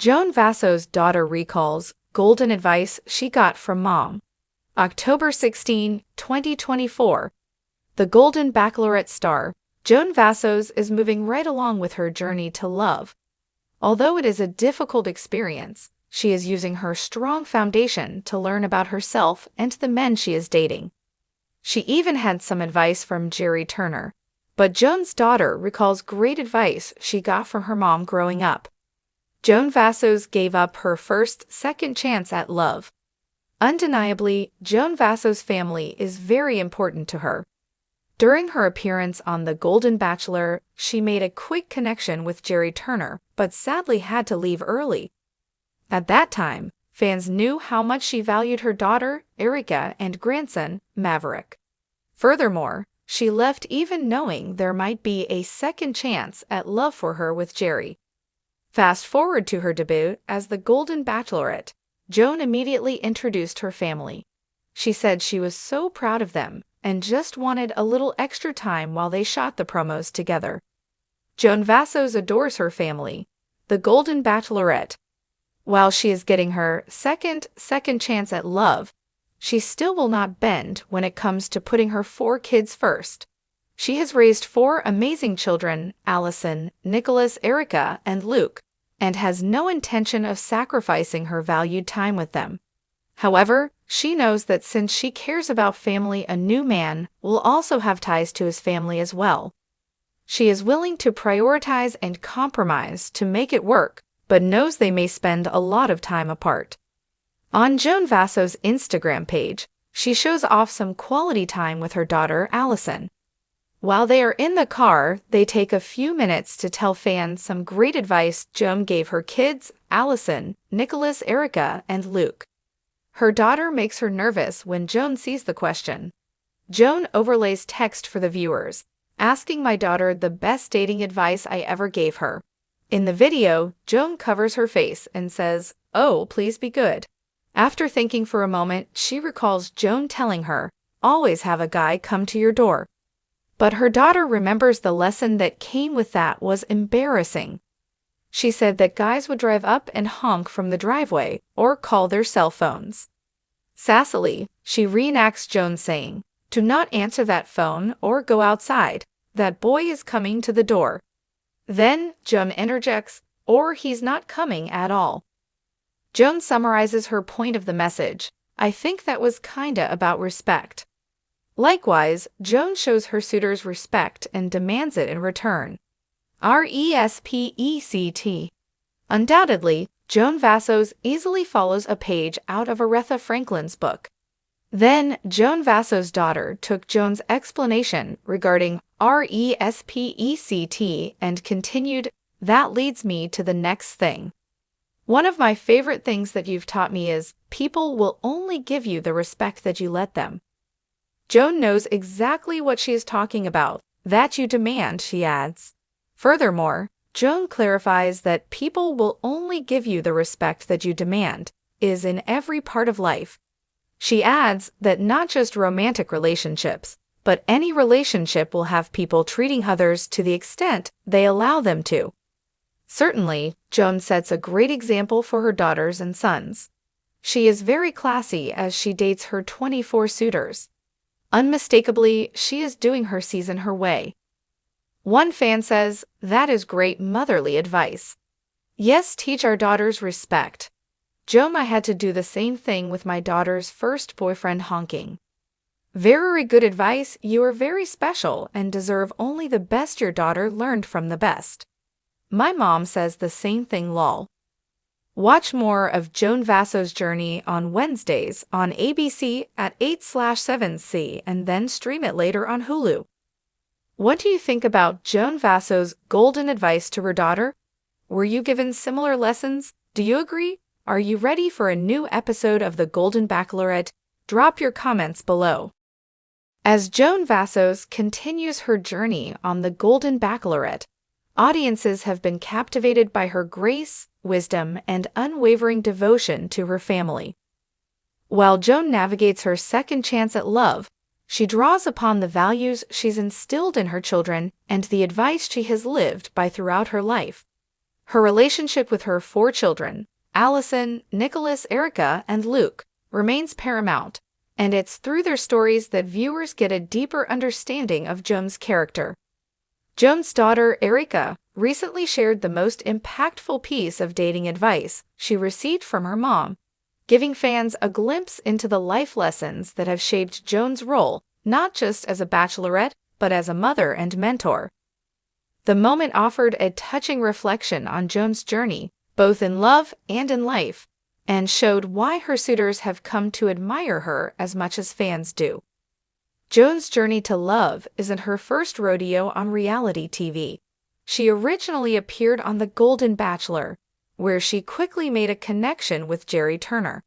Joan Vassos' daughter recalls golden advice she got from mom. October 16, 2024. The Golden Bachelorette star, Joan Vassos, is moving right along with her journey to love. Although it is a difficult experience, she is using her strong foundation to learn about herself and the men she is dating. She even had some advice from Jerry Turner. But Joan's daughter recalls great advice she got from her mom growing up. Joan Vassos gave up her second chance at love. Undeniably, Joan Vassos' family is very important to her. During her appearance on The Golden Bachelor, she made a quick connection with Jerry Turner, but sadly had to leave early. At that time, fans knew how much she valued her daughter, Erica, and grandson, Maverick. Furthermore, she left even knowing there might be a second chance at love for her with Jerry. Fast forward to her debut as the Golden Bachelorette, Joan immediately introduced her family. She said she was so proud of them and just wanted a little extra time while they shot the promos together. Joan Vassos adores her family, the Golden Bachelorette. While she is getting her second chance at love, she still will not bend when it comes to putting her 4 kids first. She has raised 4 amazing children, Allison, Nicholas, Erica, and Luke, and has no intention of sacrificing her valued time with them. However, she knows that since she cares about family, a new man will also have ties to his family as well. She is willing to prioritize and compromise to make it work, but knows they may spend a lot of time apart. On Joan Vassos' Instagram page, she shows off some quality time with her daughter, Allison. While they are in the car, they take a few minutes to tell fans some great advice Joan gave her kids, Allison, Nicholas, Erica, and Luke. Her daughter makes her nervous when Joan sees the question. Joan overlays text for the viewers, asking my daughter the best dating advice I ever gave her. In the video, Joan covers her face and says, "Oh, please be good." After thinking for a moment, she recalls Joan telling her, "Always have a guy come to your door." But her daughter remembers the lesson that came with that was embarrassing. She said that guys would drive up and honk from the driveway or call their cell phones. Sassily, she reenacts Joan saying, "Do not answer that phone or go outside. That boy is coming to the door." Then, Joan interjects, "Or he's not coming at all." Joan summarizes her point of the message, "I think that was kinda about respect." Likewise, Joan shows her suitors respect and demands it in return. Respect. Undoubtedly, Joan Vassos easily follows a page out of Aretha Franklin's book. Then, Joan Vassos' daughter took Joan's explanation regarding respect and continued, "That leads me to the next thing. One of my favorite things that you've taught me is, people will only give you the respect that you let them." Joan knows exactly what she is talking about, that you demand, she adds. Furthermore, Joan clarifies that people will only give you the respect that you demand is in every part of life. She adds that not just romantic relationships, but any relationship will have people treating others to the extent they allow them to. Certainly, Joan sets a great example for her daughters and sons. She is very classy as she dates her 24 suitors. Unmistakably, she is doing her season her way. One fan says, "That is great motherly advice." Yes, teach our daughters respect. Joan, I had to do the same thing with my daughter's first boyfriend honking. Very good advice. You are very special and deserve only the best. Your daughter learned from the best. My mom says the same thing, lol. Watch more of Joan Vassos' journey on Wednesdays on ABC at 8/7C and then stream it later on Hulu. What do you think about Joan Vassos' golden advice to her daughter? Were you given similar lessons? Do you agree? Are you ready for a new episode of The Golden Bachelorette? Drop your comments below. As Joan Vassos continues her journey on The Golden Bachelorette, audiences have been captivated by her grace, wisdom, and unwavering devotion to her family. While Joan navigates her second chance at love, she draws upon the values she's instilled in her children and the advice she has lived by throughout her life. Her relationship with her 4 children, Allison, Nicholas, Erica, and Luke, remains paramount, and it's through their stories that viewers get a deeper understanding of Joan's character. Joan's daughter, Erica, recently shared the most impactful piece of dating advice she received from her mom, giving fans a glimpse into the life lessons that have shaped Joan's role not just as a bachelorette, but as a mother and mentor. The moment offered a touching reflection on Joan's journey, both in love and in life, and showed why her suitors have come to admire her as much as fans do. Joan's journey to love isn't her first rodeo on reality TV. She originally appeared on The Golden Bachelor, where she quickly made a connection with Jerry Turner.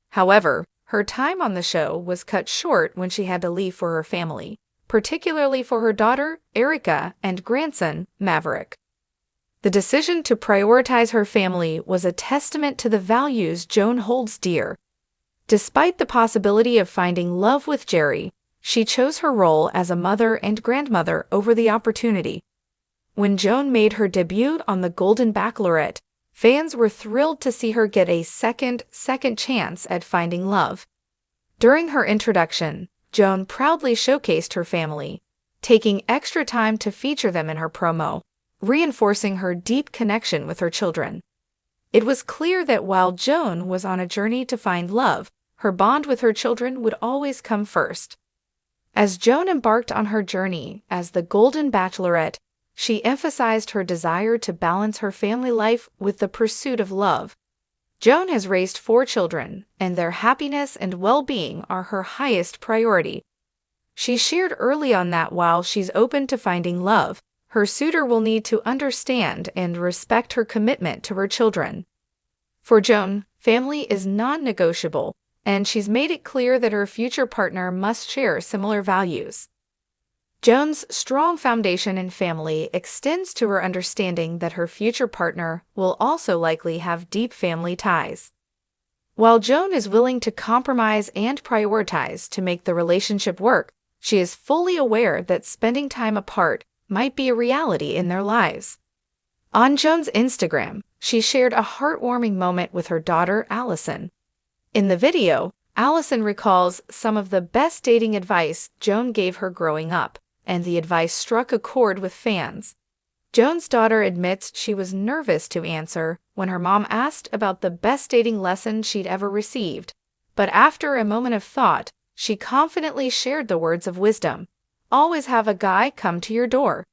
However, her time on the show was cut short when she had to leave for her family, particularly for her daughter, Erica, and grandson, Maverick. The decision to prioritize her family was a testament to the values Joan holds dear. Despite the possibility of finding love with Jerry, she chose her role as a mother and grandmother over the opportunity. When Joan made her debut on The Golden Bachelorette, fans were thrilled to see her get a second chance at finding love. During her introduction, Joan proudly showcased her family, taking extra time to feature them in her promo, reinforcing her deep connection with her children. It was clear that while Joan was on a journey to find love, her bond with her children would always come first. As Joan embarked on her journey as the Golden Bachelorette, she emphasized her desire to balance her family life with the pursuit of love. Joan has raised 4 children, and their happiness and well-being are her highest priority. She shared early on that while she's open to finding love, her suitor will need to understand and respect her commitment to her children. For Joan, family is non-negotiable, and she's made it clear that her future partner must share similar values. Joan's strong foundation in family extends to her understanding that her future partner will also likely have deep family ties. While Joan is willing to compromise and prioritize to make the relationship work, she is fully aware that spending time apart might be a reality in their lives. On Joan's Instagram, she shared a heartwarming moment with her daughter, Allison. In the video, Allison recalls some of the best dating advice Joan gave her growing up, and the advice struck a chord with fans. Joan's daughter admits she was nervous to answer when her mom asked about the best dating lesson she'd ever received, but after a moment of thought, she confidently shared the words of wisdom: "Always have a guy come to your door."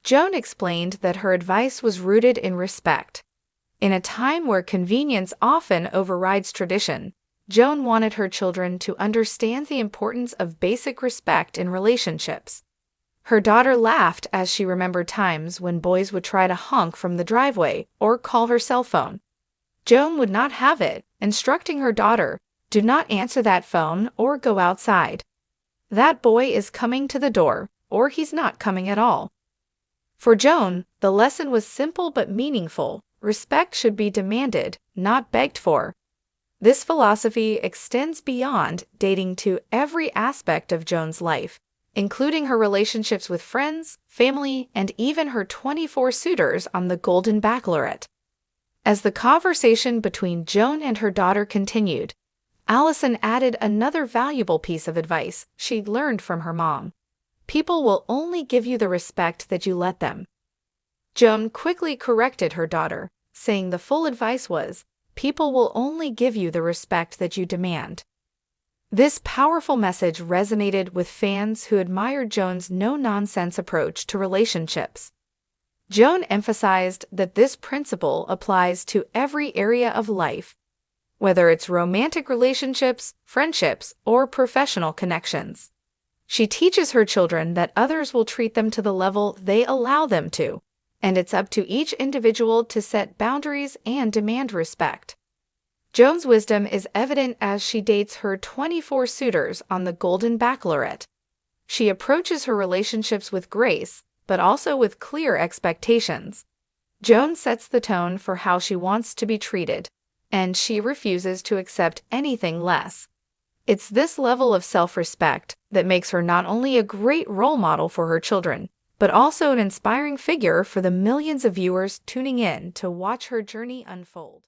Joan explained that her advice was rooted in respect. In a time where convenience often overrides tradition, Joan wanted her children to understand the importance of basic respect in relationships. Her daughter laughed as she remembered times when boys would try to honk from the driveway or call her cell phone. Joan would not have it, instructing her daughter, "Do not answer that phone or go outside. That boy is coming to the door, or he's not coming at all." For Joan, the lesson was simple but meaningful. Respect should be demanded, not begged for. This philosophy extends beyond dating to every aspect of Joan's life, including her relationships with friends, family, and even her 24 suitors on The Golden Bachelorette. As the conversation between Joan and her daughter continued, Allison added another valuable piece of advice she'd learned from her mom: "People will only give you the respect that you let them." Joan quickly corrected her daughter, saying the full advice was, "People will only give you the respect that you demand." This powerful message resonated with fans who admired Joan's no-nonsense approach to relationships. Joan emphasized that this principle applies to every area of life, whether it's romantic relationships, friendships, or professional connections. She teaches her children that others will treat them to the level they allow them to, and it's up to each individual to set boundaries and demand respect. Joan's wisdom is evident as she dates her 24 suitors on The Golden Bachelorette. She approaches her relationships with grace, but also with clear expectations. Joan sets the tone for how she wants to be treated, and she refuses to accept anything less. It's this level of self-respect that makes her not only a great role model for her children, but also an inspiring figure for the millions of viewers tuning in to watch her journey unfold.